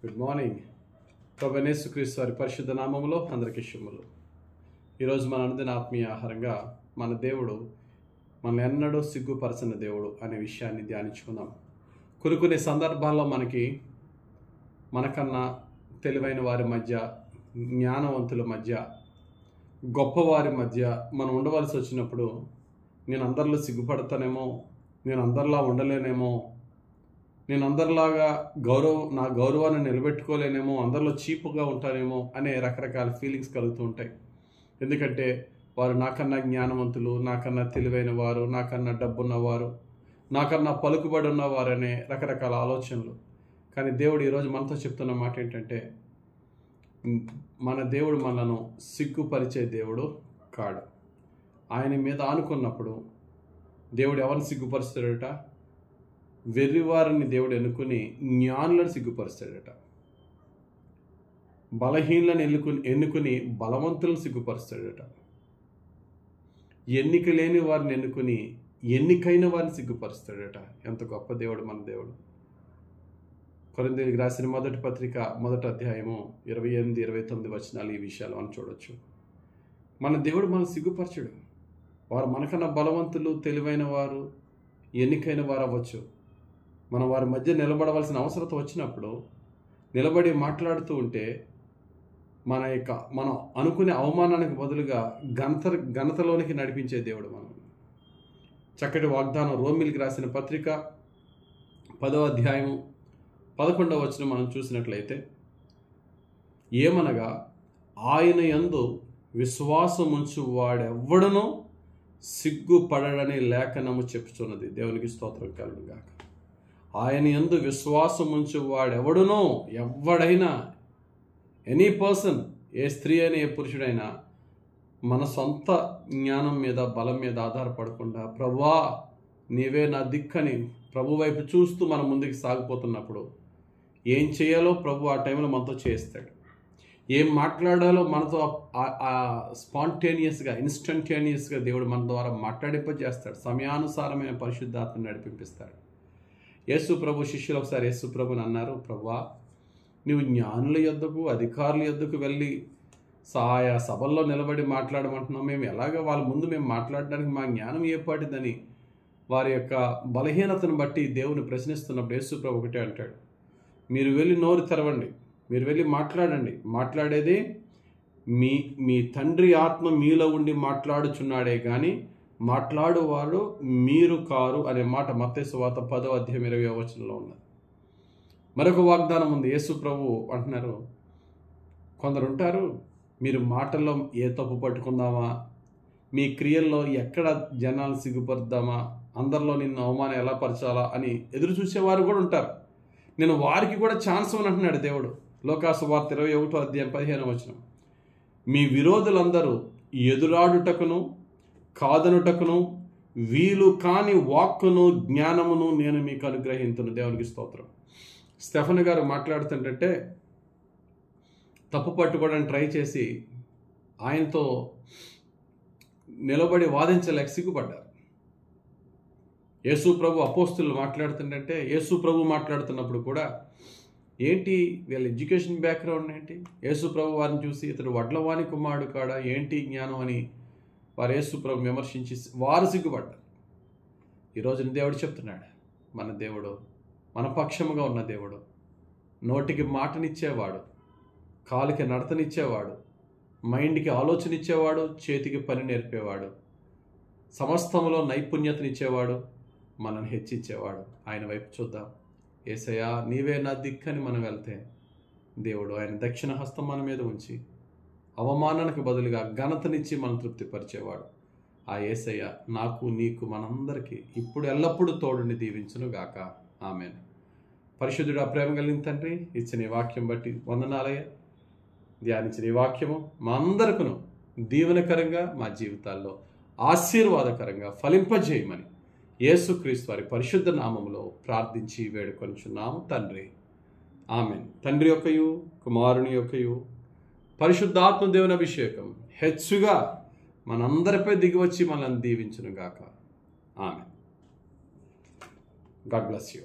Good morning. ప్రభువైన యేసుక్రీస్తు వారి పరిశుద్ధ నామములో అందరికీ శుభములు. ఈరోజు మన అనుదిన ఆత్మీయ ఆహారంగా మన దేవుడు మనల్ని ఎన్నడూ సిగ్గుపరచని దేవుడు అనే విషయాన్ని ధ్యానించుకుందాం. కొన్ని సందర్భాల్లో మనకన్నా తెలివైన వారి మధ్య, జ్ఞానవంతుల మధ్య, గొప్పవారి మధ్య మనం ఉండవలసి వచ్చినప్పుడు నేను అందరిలో సిగ్గుపడతానేమో, నేను అందరిలా ఉండలేనేమో, నేను అందరిలాగా నా గౌరవాన్ని నిలబెట్టుకోలేనేమో, అందరిలో చీపుగా ఉంటానేమో అనే రకరకాల ఫీలింగ్స్ కలుగుతూ ఉంటాయి. ఎందుకంటే వారు నాకన్నా జ్ఞానవంతులు, నాకన్నా తెలివైన వారు, నాకన్నా డబ్బున్నవారు, నాకన్నా పలుకుబడి ఉన్నవారు అనే రకరకాల ఆలోచనలు. కానీ దేవుడు ఈరోజు మనతో చెప్తున్న మాట ఏంటంటే, మన దేవుడు మనను సిగ్గుపరిచే దేవుడు కాడు. ఆయన మీద ఆనుకున్నప్పుడు దేవుడు ఎవరిని సిగ్గుపరుస్తాడట? వెర్రివారిని దేవుడు ఎన్నుకుని జ్ఞానులను సిగ్గుపరుస్తాడట. బలహీనులను ఎన్నుకుని బలవంతులను సిగ్గుపరుస్తాడట. ఎన్నిక లేని వారిని ఎన్నుకుని ఎన్నికైన వారిని సిగ్గుపరుస్తాడట. ఎంత గొప్ప దేవుడు మన దేవుడు. కొరింథీయులకు రాసిన మొదటి పత్రిక 1వ అధ్యాయము 28-29 వచనాలు ఈ విషయాలు మనం చూడొచ్చు. మన దేవుడు మనం సిగ్గుపరచుడు. వారు మనకన్నా బలవంతులు, తెలివైన వారు, ఎన్నికైన వారు అవ్వచ్చు. మనం వారి మధ్య నిలబడవలసిన అవసరం వచ్చినప్పుడు నిలబడి మాట్లాడుతూ ఉంటే మనం అనుకునే అవమానానికి బదులుగా ఘనతలోనికి నడిపించే దేవుడు మనం. చక్కటి వాగ్దానం రోమీయులకు రాసిన పత్రిక 10వ అధ్యాయం 11వ వచనం మనం చూసినట్లయితే, ఏమనగా ఆయన యందు విశ్వాసముంచు వాడెవ్వడనో సిగ్గుపడడని లేఖనము చెప్పుచున్నది. దేవునికి స్తోత్రం కలుగుగాక. ఆయన యందు విశ్వాసముంచు వాడెవడునో, ఎవడైనా, ఎనీ పర్సన్, ఏ స్త్రీ అయినా ఏ పురుషుడైనా మన సొంత జ్ఞానం మీద, బలం మీద ఆధారపడకుండా ప్రభువా నీవే నా దిక్కని ప్రభు వైపు చూస్తూ మనం ముందుకు సాగిపోతున్నప్పుడు ఏం చేయాలో ప్రభు ఆ టైంలో మనతో చేస్తాడు. ఏం మాట్లాడాలో మనతో స్పాంటేనియస్గా, ఇన్స్టంటేనియస్గా దేవుడు మన ద్వారా మాట్లాడింపజేస్తాడు. సమయానుసారమైన పరిశుద్ధాత్మను నడిపింపిస్తాడు. యేసు ప్రభు శిష్యులు ఒకసారి యేసు ప్రభుని అన్నారు, ప్రభువా నువ్వు జ్ఞానుల యొద్దకు, అధికారుల యొద్దకు వెళ్ళి ఆయా సభల్లో నిలబడి మాట్లాడమంటున్నాం, మేము ఎలాగ వాళ్ళ ముందు మేము మాట్లాడడానికి మా జ్ఞానం ఏపాటిదని వారి యొక్క బలహీనతను బట్టి దేవుని ప్రశ్నిస్తున్నప్పుడు యేసు ప్రభు ఒకటే అంటాడు, మీరు వెళ్ళి నోరు తెరవండి, మీరు వెళ్ళి మాట్లాడండి. మాట్లాడేది మీ తండ్రి ఆత్మ మీలో ఉండి మాట్లాడుచున్నాడే కానీ మాట్లాడువాడు మీరు కారు అనే మాట మత్తయి సువార్త 10వ అధ్యాయం 20వ వచనంలో ఉన్నది. మరొక వాగ్దానం ఉంది. యేసు ప్రభు అంటున్నారు, కొందరు ఉంటారు, మీరు మాటల్లో ఏ తప్పు పట్టుకుందామా, మీ క్రియల్లో ఎక్కడ జనాలు సిగ్గుపరుద్దామా, అందరిలో నిన్ను అవమానం ఎలా పరచాలా అని ఎదురు చూసేవారు కూడా ఉంటారు. నేను వారికి కూడా ఛాన్స్ అని అంటున్నాడు దేవుడు. లోకాసు వార్త 21వ అధ్యాయం 15వ వచనం, మీ విరోధులందరూ ఎదురాడుటకును కాదనుటకును వీలు కాని వాక్కును జ్ఞానమును నేను మీకు అనుగ్రహించును. దేవునికి స్తోత్రం. స్టెఫన్ గారు మాట్లాడుతుంటే తప్పు పట్టుకోవడానికి ట్రై చేసి ఆయనతో నిలబడి వాదించలేక సిగ్గుపడ్డారు. యేసు ప్రభు అపోస్తులు మాట్లాడుతుంటే యేసు ప్రభు మాట్లాడుతున్నప్పుడు కూడా ఏంటి వీళ్ళ ఎడ్యుకేషన్ బ్యాక్గ్రౌండ్ ఏంటి, యేసు ప్రభు వారిని చూసి ఇతడు వడ్లవాణి కుమారుడు కాడా, ఏంటి జ్ఞానం అని వారు యేసు ప్రభు విమర్శించి వారు సిగ్గుపడ్డారు. ఈరోజు దేవుడు చెప్తున్నాడు, మన దేవుడు మన పక్షముగా ఉన్న దేవుడు, నోటికి మాటనిచ్చేవాడు, కాలుకి నడతనిచ్చేవాడు, మైండ్కి ఆలోచన ఇచ్చేవాడు, చేతికి పని నేర్పేవాడు, సమస్తములో నైపుణ్యతనిచ్చేవాడు, మనల్ని హెచ్చించేవాడు. ఆయన వైపు చూద్దాం. యేసయ్యా నీవే నా దిక్కని మనం వెళ్తే దేవుడు ఆయన దక్షిణ హస్తం మన మీద ఉంచి అవమానానికి బదులుగా ఘనతనిచ్చి మనం తృప్తిపరిచేవాడు. ఆ యేసయ్య నాకు, నీకు, మనందరికీ ఇప్పుడు ఎల్లప్పుడూ తోడుని దీవించును గాక. ఆమేన్. పరిశుద్ధుడా, ప్రేమ కలిగిన తండ్రి, ఇచ్చిన ఈ వాక్యం బట్టి వందనాలయ్య. ధ్యానించిన ఈ వాక్యము మా అందరికను దీవెనకరంగా, మా జీవితాల్లో ఆశీర్వాదకరంగా ఫలింపజేయమని యేసుక్రీస్తు వారి పరిశుద్ధ నామములో ప్రార్థించి వేడుకొనుచున్నాము తండ్రి. ఆమేన్. తండ్రి యొక్కయు, కుమారుని యొక్కయు, పరిశుద్ధాత్మ దేవుని అభిషేకం హెచ్చుగా మనందరిపై దిగివచ్చి మనల్ని దీవించును గాక. ఆమేన్. God bless you.